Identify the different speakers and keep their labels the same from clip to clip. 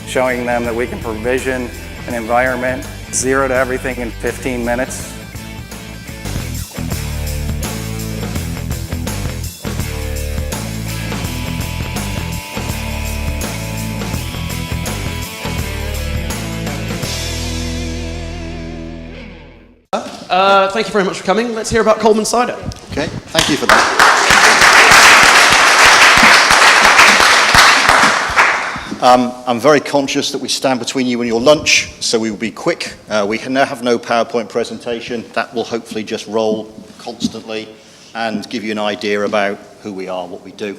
Speaker 1: showing them that we can provision an environment, 0 to everything in 15 minutes.
Speaker 2: Thank you very much for coming. Let's hear about Colemans Cider.
Speaker 3: Okay, thank you for that. I'm very conscious that we stand between you and your lunch, so we will be quick. We now have no PowerPoint presentation. That will hopefully just roll constantly and give you an idea about who we are, what we do.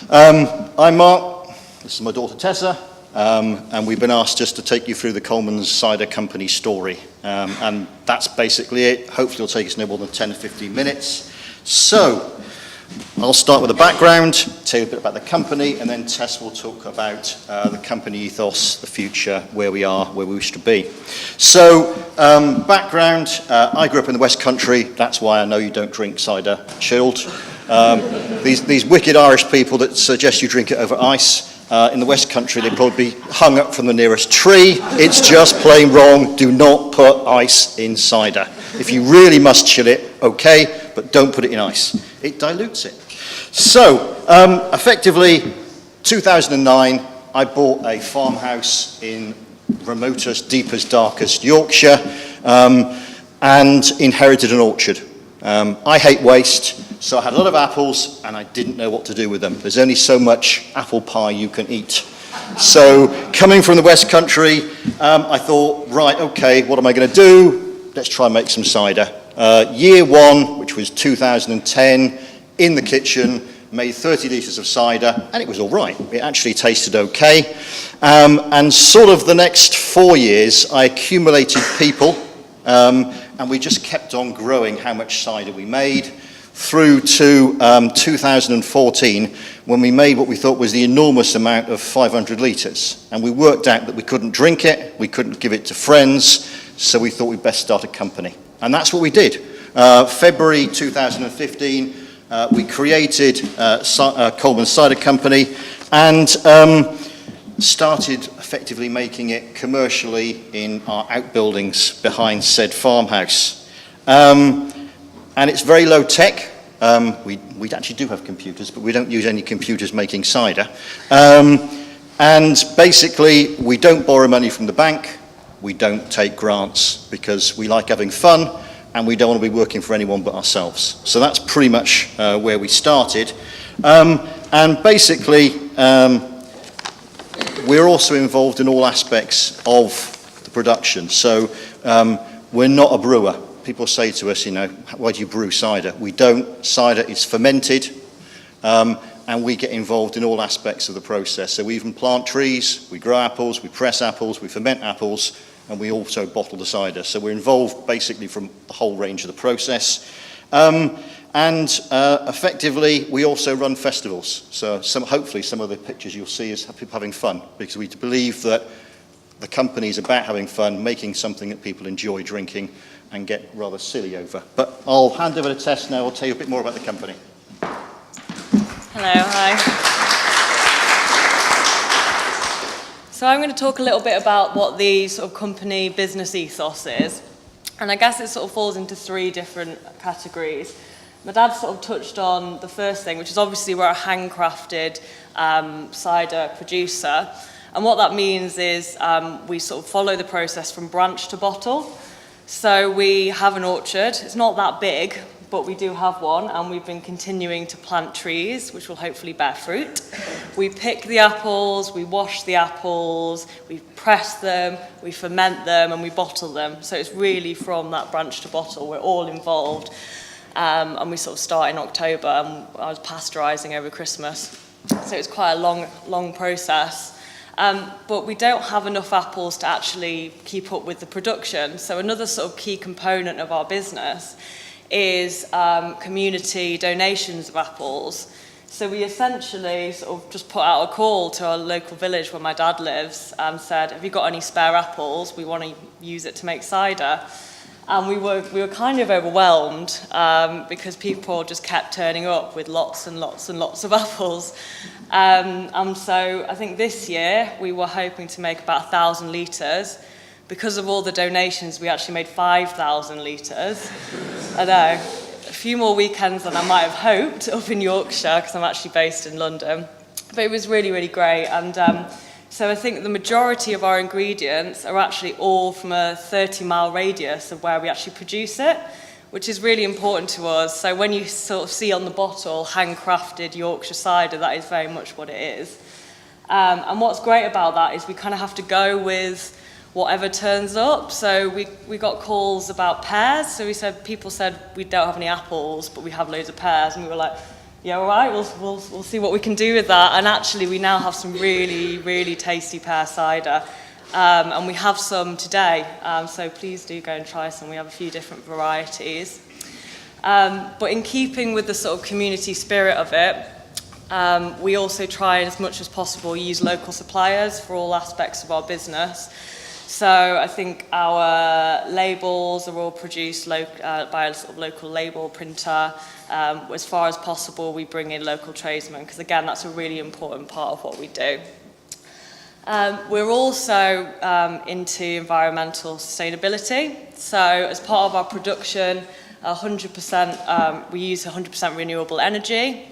Speaker 3: I'm Mark. This is my daughter Tessa. And we've been asked just to take you through the Colemans Cider Company story. And that's basically it. Hopefully it'll take us no more than 10 or 15 minutes. So, I'll start with the background, tell you a bit about the company, and then Tess will talk about the company ethos, the future, where we are, where we wish to be. So, background, I grew up in the West Country. That's why I know you don't drink cider chilled. These wicked Irish people that suggest you drink it over ice. In the West Country, they'd probably be hung up from the nearest tree. It's just plain wrong. Do not put ice in cider. If you really must chill it, okay, but don't put it in ice. It dilutes it. So, effectively, 2009, I bought a farmhouse in remotest, deepest, darkest Yorkshire, and inherited an orchard. I hate waste. So I had a lot of apples, and I didn't know what to do with them. There's only so much apple pie you can eat. So coming from the West Country, I thought, right, okay, what am I going to do? Let's try and make some cider. Year one, which was 2010, in the kitchen, made 30 litres of cider, and it was all right. It actually tasted okay. And sort of the next 4 years, I accumulated people, and we just kept on growing how much cider we made, through to 2014, when we made what we thought was the enormous amount of 500 litres. And we worked out that we couldn't drink it, we couldn't give it to friends, so we thought we'd best start a company. And that's what we did. February 2015, we created Colemans Cider Company and started effectively making it commercially in our outbuildings behind said farmhouse. And it's very low tech. We actually do have computers, but we don't use any computers making cider. And basically, we don't borrow money from the bank. We don't take grants because we like having fun and we don't want to be working for anyone but ourselves. So that's pretty much where we started. And basically, we're also involved in all aspects of the production. So we're not a brewer. People say to us, you know, why do you brew cider? We don't. Cider is fermented, and we get involved in all aspects of the process. So we even plant trees, we grow apples, we press apples, we ferment apples, and we also bottle the cider. So we're involved basically from the whole range of the process. Effectively, we also run festivals. So hopefully some of the pictures you'll see is people having fun, because we believe that the company is about having fun, making something that people enjoy drinking, and get rather silly over. But I'll hand over to Tess now. I'll tell you a bit more about the company.
Speaker 4: Hello, hi. So I'm going to talk a little bit about what the sort of company business ethos is. And I guess it sort of falls into 3 different categories. My dad sort of touched on the first thing, which is obviously we're a handcrafted cider producer. And what that means is we sort of follow the process from branch to bottle. So we have an orchard. It's not that big, but we do have one, and we've been continuing to plant trees, which will hopefully bear fruit. We pick the apples, we wash the apples, we press them, we ferment them, and we bottle them. So it's really from that branch to bottle. We're all involved. And we sort of start in October, and I was pasteurising over Christmas. So it's quite a long process. But we don't have enough apples to actually keep up with the production. So another sort of key component of our business is community donations of apples. So we essentially sort of just put out a call to our local village where my dad lives and said, have you got any spare apples? We want to use it to make cider. And we were kind of overwhelmed because people just kept turning up with lots and lots and lots of apples. And so I think this year we were hoping to make about 1,000 litres. Because of all the donations, we actually made 5,000 litres. I know, a few more weekends than I might have hoped up in Yorkshire, because I'm actually based in London. But it was really, really great. And so I think the majority of our ingredients are actually all from a 30-mile radius of where we actually produce it, which is really important to us. So when you sort of see on the bottle, handcrafted Yorkshire cider, that is very much what it is. And what's great about that is we kind of have to go with whatever turns up. So we got calls about pears. So people said we don't have any apples, but we have loads of pears. And we were like, yeah, all right, we'll see what we can do with that. And actually, we now have some really, really tasty pear cider. And we have some today. So please do go and try some. We have a few different varieties. But in keeping with the sort of community spirit of it, we also try as much as possible use local suppliers for all aspects of our business. So I think our labels are all produced by a sort of local label printer. As far as possible, we bring in local tradesmen, because again, that's a really important part of what we do. We're also into environmental sustainability. So as part of our production, 100%, we use 100% renewable energy.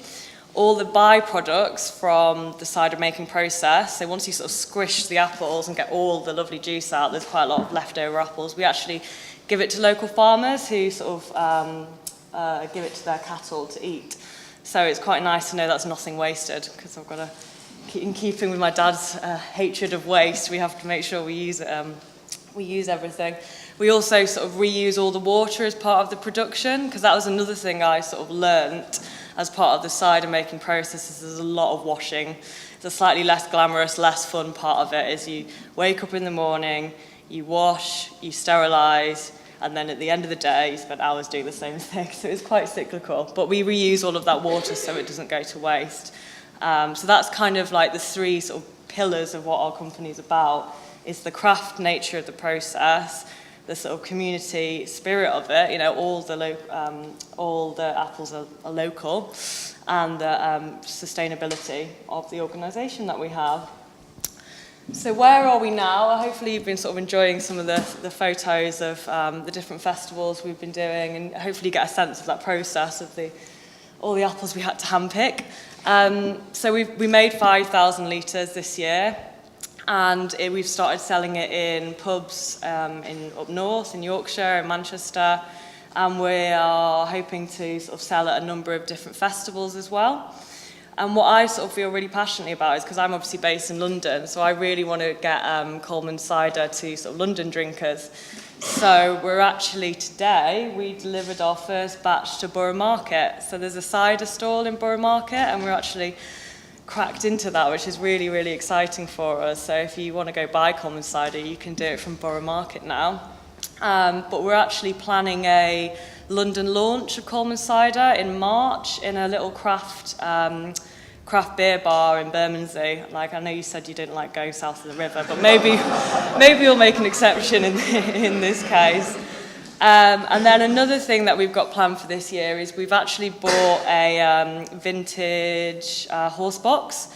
Speaker 4: All the byproducts from the cider making process, so once you sort of squish the apples and get all the lovely juice out, there's quite a lot of leftover apples, we actually give it to local farmers who sort of give it to their cattle to eat. So it's quite nice to know that's nothing wasted, because I've got to, in keeping with my dad's hatred of waste, we have to make sure we use everything. We also sort of reuse all the water as part of the production, because that was another thing I sort of learnt as part of the cider making process. There's a lot of washing. The slightly less glamorous, less fun part of it is you wake up in the morning, you wash, you sterilise, and then at the end of the day, you spend hours doing the same thing. So it's quite cyclical. But we reuse all of that water so it doesn't go to waste. So that's kind of like the three sort of pillars of what our company's about, is the craft nature of the process, the sort of community spirit of it, you know, all the apples are local, and the sustainability of the organisation that we have. So where are we now? Hopefully you've been sort of enjoying some of the photos of the different festivals we've been doing, and hopefully get a sense of that process of all the apples we had to handpick. So we made 5,000 litres this year. And we've started selling it in pubs up north, in Yorkshire, in Manchester, and we are hoping to sort of sell at a number of different festivals as well. And what I sort of feel really passionately about is, because I'm obviously based in London, so I really want to get Colemans cider to sort of London drinkers. So we're actually, today, we delivered our first batch to Borough Market. So there's a cider stall in Borough Market, and we're actually cracked into that, which is really, really exciting for us. So if you want to go buy Colemans cider, you can do it from Borough Market now. But we're actually planning a London launch of Colemans cider in March in a little craft beer bar in Bermondsey. Like, I know you said you didn't like going south of the river, but maybe you'll make an exception in this case. And then another thing that we've got planned for this year is we've actually bought a vintage horse box,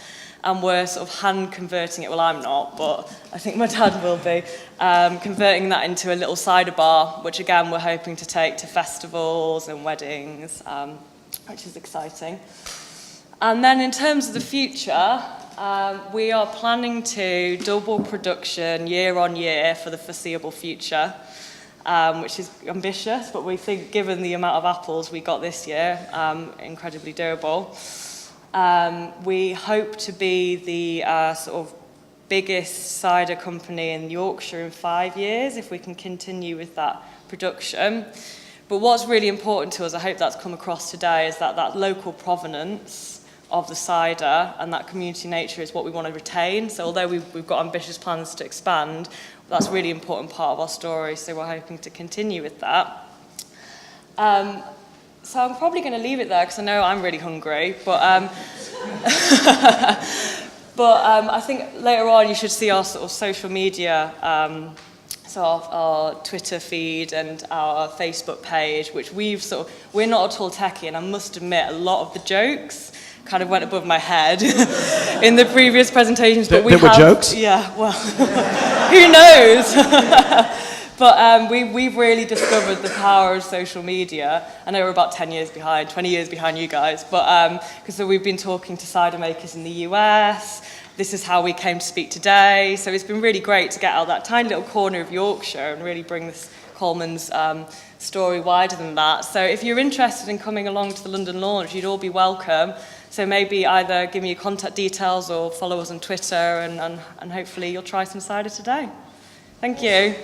Speaker 4: and we're sort of hand converting it. Well, I'm not, but I think my dad will be, converting that into a little cider bar, which again we're hoping to take to festivals and weddings, which is exciting. And then in terms of the future, we are planning to double production year on year for the foreseeable future. Which is ambitious, but we think, given the amount of apples we got this year, incredibly doable. We hope to be the sort of biggest cider company in Yorkshire in 5 years, if we can continue with that production. But what's really important to us, I hope that's come across today, is that local provenance of the cider and that community nature is what we want to retain. So although we've got ambitious plans to expand, that's a really important part of our story, so we're hoping to continue with that. So I'm probably going to leave it there, because I know I'm really hungry, but I think later on you should see our sort of social media so our Twitter feed and our Facebook page, which we're not at all techie, and I must admit, a lot of the jokes kind of went above my head in the previous presentations. But
Speaker 2: There were jokes?
Speaker 4: Yeah, well, who knows? But we've really discovered the power of social media. I know we're about 10 years behind, 20 years behind you guys, but because we've been talking to cider makers in the US. This is how we came to speak today. So it's been really great to get out of that tiny little corner of Yorkshire and really bring this Colemans story wider than that. So if you're interested in coming along to the London launch, you'd all be welcome. So maybe either give me your contact details or follow us on Twitter, and hopefully you'll try some cider today. Thank you.